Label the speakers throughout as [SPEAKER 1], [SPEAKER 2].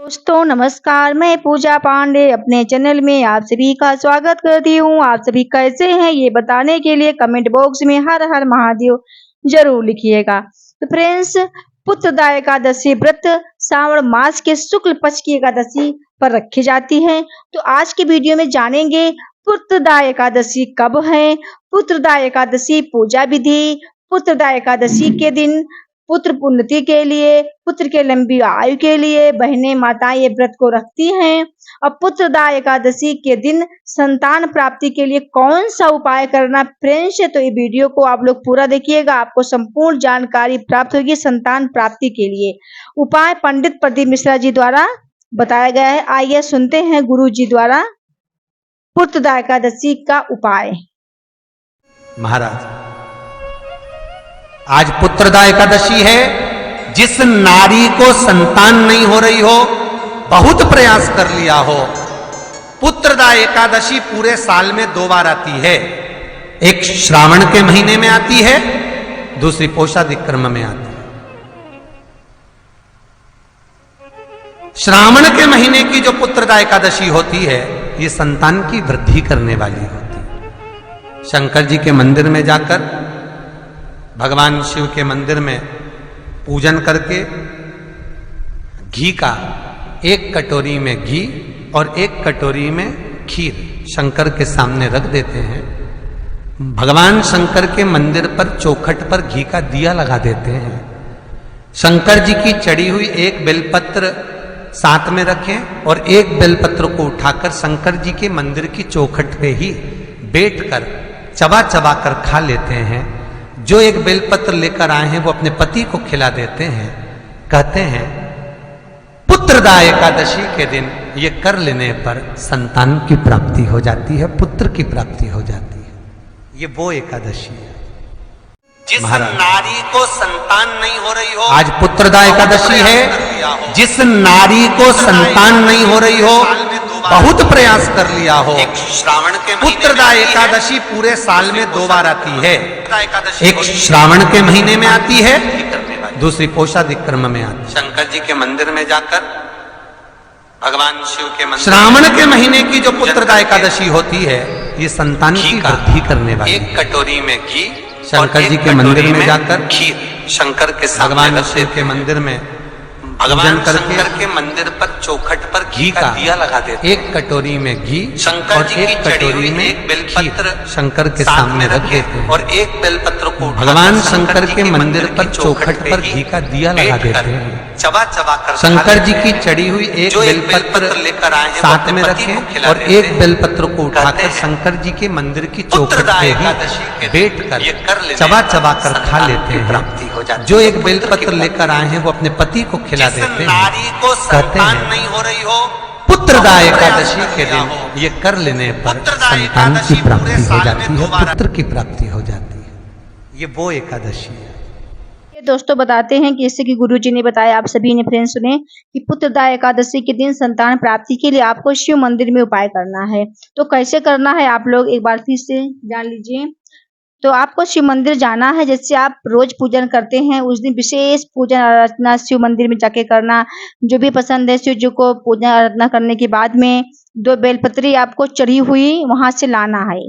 [SPEAKER 1] दोस्तों नमस्कार, मैं पूजा पांडे अपने चैनल में आप सभी का स्वागत करती हूँ। आप सभी कैसे हैं ये बताने के लिए कमेंट बॉक्स में हर हर महादेव जरूर लिखिएगा। तो फ्रेंड्स, पुत्रदा एकादशी व्रत श्रावण मास के शुक्ल पक्ष की एकादशी पर रखी जाती है। तो आज के वीडियो में जानेंगे पुत्रदा एकादशी कब है, पुत्रदा एकादशी पूजा विधि, पुत्रदा एकादशी के दिन पुत्र उन्नति के लिए, पुत्र के लंबी आयु के लिए बहनें माताएं ये व्रत को रखती हैं। और पुत्रदा एकादशी के दिन संतान प्राप्ति के लिए कौन सा उपाय करना फ्रेंड्स, तो ये वीडियो को आप लोग पूरा देखिएगा, आपको संपूर्ण जानकारी प्राप्त होगी संतान प्राप्ति के लिए। उपाय पंडित प्रदीप मिश्रा जी द्वारा बताया गया है। आइए सुनते हैं गुरु जी द्वारा पुत्रदा एकादशी का उपाय।
[SPEAKER 2] महाराज, आज पुत्रदा एकादशी है। जिस नारी को संतान नहीं हो रही हो, बहुत प्रयास कर लिया हो, पुत्रदा एकादशी पूरे साल में 2 बार आती है। एक श्रावण के महीने में आती है, दूसरी पोषाधिक क्रम में आती है। श्रावण के महीने की जो पुत्रदा एकादशी होती है, ये संतान की वृद्धि करने वाली होती है। शंकर जी के मंदिर में जाकर, भगवान शिव के मंदिर में पूजन करके घी का 1 कटोरी में घी और 1 कटोरी में खीर शंकर के सामने रख देते हैं। भगवान शंकर के मंदिर पर चौखट पर घी का दिया लगा देते हैं। शंकर जी की चढ़ी हुई 1 बेलपत्र साथ में रखें और 1 बेलपत्र को उठाकर शंकर जी के मंदिर की चौखट पे ही बैठकर चबा चबा कर खा लेते हैं। जो 1 बेलपत्र लेकर आए हैं वो अपने पति को खिला देते हैं। कहते हैं पुत्रदा एकादशी के दिन ये कर लेने पर संतान की प्राप्ति हो जाती है, पुत्र की प्राप्ति हो जाती है। ये वो एकादशी है। जिस नारी को संतान नहीं हो रही हो, आज पुत्रदा एकादशी है। जिस नारी को संतान नहीं हो रही हो, बहुत प्रयास कर लिया हो, श्रावण के पुत्रदा एकादशी पूरे साल में 2 बार आती है। एक श्रावण के महीने में आती है, दूसरी पोषाधिक क्रम में आती है। शंकर जी के मंदिर में जाकर, भगवान शिव के मंदिर, श्रावण के महीने की जो पुत्रदा एकादशी होती है, ये संतान की वृद्धि करने वाली। 1 कटोरी में घी, शंकर जी के मंदिर में जाकर खीर, शंकर के भगवान शिव के मंदिर में भगवान शंकर के मंदिर पर चौखट पर घी का दिया लगा देते। 1 कटोरी में घी शंकर और 1 कटोरी में 1 बेलपत्र शंकर के सामने रख देते हैं और 1 बेलपत्र को भगवान शंकर के मंदिर पर चौखट पर घी का दिया लगा देते हैं। चबा चबा कर शंकर जी की चढ़ी हुई 1 बेलपत्र लेकर आए हैं, साथ में रखें और 1 बेलपत्र को उठाकर शंकर जी के मंदिर की चौखट पे ही बैठकर चबा चबा कर खा लेते हैं। जो 1 बेलपत्र लेकर आए हैं वो अपने पति को खिला देते हैं। नारी को संतान नहीं हो रही हो, पुत्रदा एकादशी के दिन ये कर लेने पर संतान की प्राप्ति हो जाती है, पुत्र की प्राप्ति हो जाती है। ये वो एकादशी है।
[SPEAKER 1] दोस्तों बताते हैं कि जैसे कि गुरुजी ने बताया, आप सभी ने फ्रेंड्स सुने कि पुत्रदा एकादशी के दिन संतान प्राप्ति के लिए आपको शिव मंदिर में उपाय करना है। तो कैसे करना है आप लोग एक बार फिर से जान लीजिए। तो आपको शिव मंदिर जाना है, जैसे आप रोज पूजन करते हैं उस दिन विशेष पूजन अर्चना शिव मंदिर में जाके करना। जो भी पसंद है शिव जी को पूजन अर्चना करने के बाद में 2 बेलपत्री आपको चढ़ी हुई वहां से लाना है।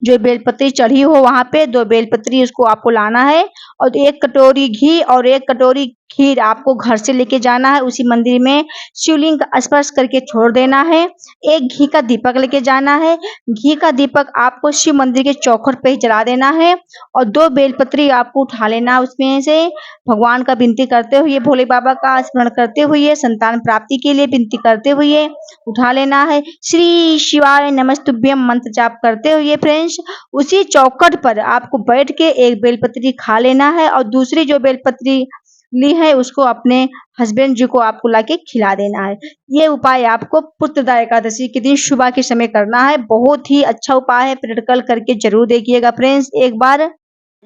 [SPEAKER 1] जो बेलपत्री चढ़ी हो वहां पे 2 बेलपत्री उसको आपको लाना है और 1 कटोरी घी और 1 कटोरी खीर आपको घर से लेके जाना है। उसी मंदिर में शिवलिंग का स्पर्श करके छोड़ देना है। 1 घी का दीपक लेके जाना है। घी का दीपक आपको शिव मंदिर के चौखट पे ही जला देना है और 2 बेलपत्री आपको उठा लेना, उसमें से भगवान का विनती करते हुए, भोले बाबा का स्मरण करते हुए, संतान प्राप्ति के लिए विनती करते हुए उठा लेना है। श्री शिवाय नमस्तुभ्यम मंत्र जाप करते हुए फ्रेंड्स उसी चौखट पर आपको बैठ के 1 बेलपत्री खा लेना है और दूसरी जो बेलपत्री ली है उसको अपने हस्बैंड जी को आपको लाके खिला देना है। ये उपाय आपको पुत्रदा एकादशी के दिन सुबह के समय करना है। बहुत ही अच्छा उपाय है, प्रैक्टिकल करके जरूर देखिएगा फ्रेंड्स, एक बार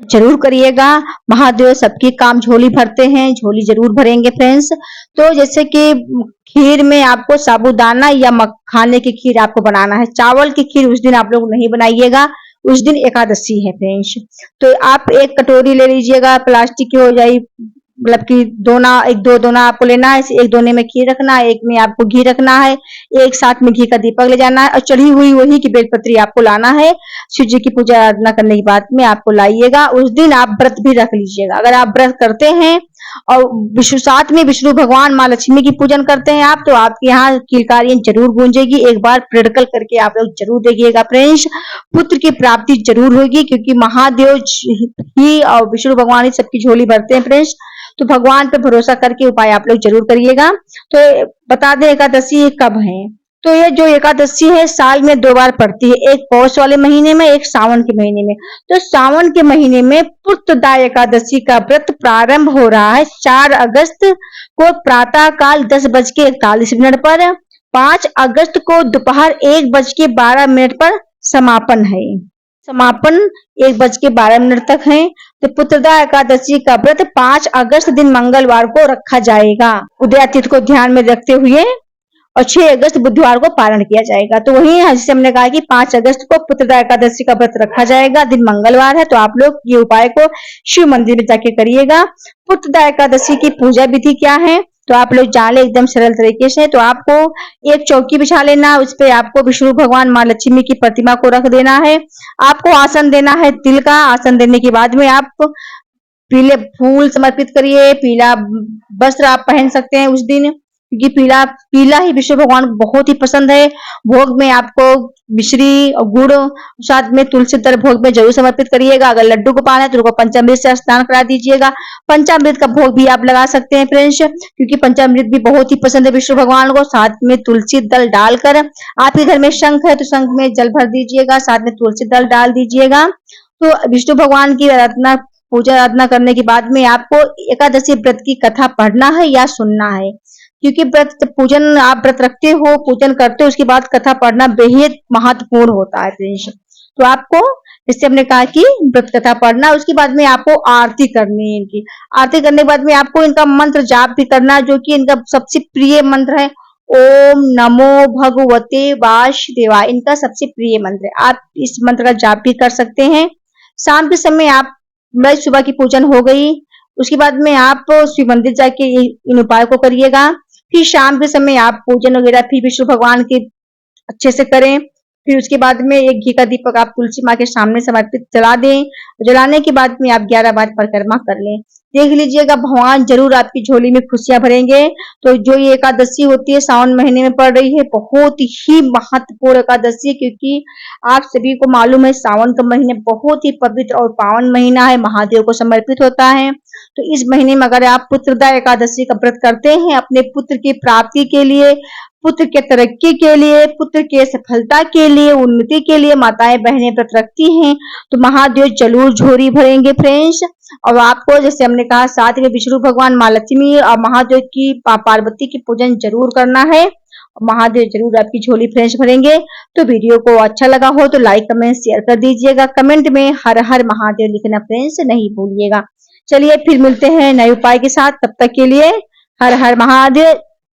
[SPEAKER 1] जरूर करिएगा। महादेव सबके काम झोली भरते हैं, झोली जरूर भरेंगे फ्रेंड्स। तो जैसे कि खीर में आपको साबूदाना या मखाने की खीर आपको बनाना है। चावल की खीर उस दिन आप लोग नहीं बनाइएगा, उस दिन एकादशी है फ्रेंड्स। तो आप 1 कटोरी ले लीजिएगा, प्लास्टिक की हो जाए मतलब कि दोना, एक दो दोना आपको लेना है, एक दोने में घी रखना है, एक में आपको घी रखना है, एक साथ में घी का दीपक ले जाना है और चढ़ी हुई वही की बेलपत्री आपको लाना है। शिव जी की पूजा आराधना करने के बाद में आपको लाइएगा। उस दिन आप व्रत भी रख लीजिएगा। अगर आप व्रत करते हैं और साथ में विष्णु भगवान माँ लक्ष्मी की पूजन करते हैं आप, तो आपके यहाँ किलकारियां जरूर गूंजेगी। एक बार प्रैक्टिकल करके आप लोग जरूर देखिएगा फ्रेंड्स, पुत्र की प्राप्ति जरूर होगी, क्योंकि महादेव ही और विष्णु भगवान ही सबकी झोली भरते हैं फ्रेंड्स। तो भगवान पे भरोसा करके उपाय आप लोग जरूर करिएगा। तो बता दें एकादशी कब है। तो ये जो एकादशी है साल में 2 बार पड़ती है, एक पौष वाले महीने में, एक सावन के महीने में। तो सावन के महीने में पुत्रदा एकादशी का व्रत प्रारंभ हो रहा है 4 अगस्त को प्रातः काल 10:41 पर। 5 अगस्त को दोपहर 1:12 पर समापन है। समापन 1:12 तक है। तो पुत्रदा एकादशी का व्रत 5 अगस्त दिन मंगलवार को रखा जाएगा, उदय तिथि को ध्यान में रखते हुए, और 6 अगस्त बुधवार को पारण किया जाएगा। तो वही जैसे हमने कहा कि 5 अगस्त को पुत्रदा एकादशी का व्रत रखा जाएगा, दिन मंगलवार है। तो आप लोग ये उपाय को शिव मंदिर में जाके करिएगा। पुत्रदा एकादशी की पूजा विधि क्या है, तो आप लोग जान ले एकदम सरल तरीके से। तो आपको एक चौकी बिछा लेना, उस पे आपको विष्णु भगवान माँ लक्ष्मी की प्रतिमा को रख देना है। आपको आसन देना है तिल का। आसन देने के बाद में आप पीले फूल समर्पित करिए, पीला वस्त्र आप पहन सकते हैं उस दिन, क्योंकि पीला ही विष्णु भगवान को बहुत ही पसंद है। भोग में आपको मिश्री और गुड़, साथ में तुलसी दल भोग में जरूर समर्पित करिएगा। अगर लड्डू गोपाल है तो उनको पंचामृत से स्नान करा दीजिएगा। पंचामृत का भोग भी आप लगा सकते हैं फ्रेंड्स, क्योंकि पंचामृत भी बहुत ही पसंद है विष्णु भगवान को। साथ में तुलसी दल डालकर, आपके घर में शंख है तो शंख में जल भर दीजिएगा, साथ में तुलसी दल डाल दीजिएगा। तो विष्णु भगवान की आराधना, पूजा आराधना करने के बाद में आपको एकादशी व्रत की कथा पढ़ना है या सुनना है, क्योंकि व्रत पूजन आप व्रत रखते हो, पूजन करते हो, उसके बाद कथा पढ़ना बेहद महत्वपूर्ण होता है फ्रेंड्स। तो आपको, जैसे हमने कहा कि व्रत कथा पढ़ना, उसके बाद में आपको आरती करनी है। इनकी आरती करने के बाद में आपको इनका मंत्र जाप भी करना, जो कि इनका सबसे प्रिय मंत्र है, ओम नमो भगवते वासुदेवाय। इनका सबसे प्रिय मंत्र है। आप इस मंत्र का जाप भी कर सकते हैं। शाम के समय आप, सुबह की पूजन हो गई, उसके बाद में आप शिव मंदिर जाके इन उपायों को करिएगा। फिर शाम के समय आप पूजन वगैरह फिर विष्णु भगवान के अच्छे से करें। फिर उसके बाद में एक घी का दीपक आप तुलसी माँ के सामने समर्पित जला दें। जलाने के बाद में आप 11 बार परिक्रमा कर लें। देख लीजिएगा भगवान जरूर आपकी झोली में खुशियां भरेंगे। तो जो ये एकादशी होती है सावन महीने में पड़ रही है, बहुत ही महत्वपूर्ण एकादशी है, क्योंकि आप सभी को मालूम है सावन का महीना बहुत ही पवित्र और पावन महीना है, महादेव को समर्पित होता है। तो इस महीने में अगर आप पुत्रदा एकादशी का व्रत करते हैं, अपने पुत्र की प्राप्ति के लिए, पुत्र के तरक्की के लिए, पुत्र के सफलता के लिए, उन्नति के लिए माताएं बहनें व्रत रखती हैं, तो महादेव जरूर झोली भरेंगे फ्रेंड्स। और आपको, जैसे हमने कहा, साथ में विष्णु भगवान माँ लक्ष्मी और महादेव की पार्वती की पूजन जरूर करना है। महादेव जरूर आपकी झोली फ्रेंड्स भरेंगे। तो वीडियो को अच्छा लगा हो तो लाइक कमेंट शेयर कर दीजिएगा। कमेंट में हर हर महादेव लिखना फ्रेंड्स नहीं भूलिएगा। चलिए फिर मिलते हैं नए उपाय के साथ, तब तक के लिए हर हर महादेव।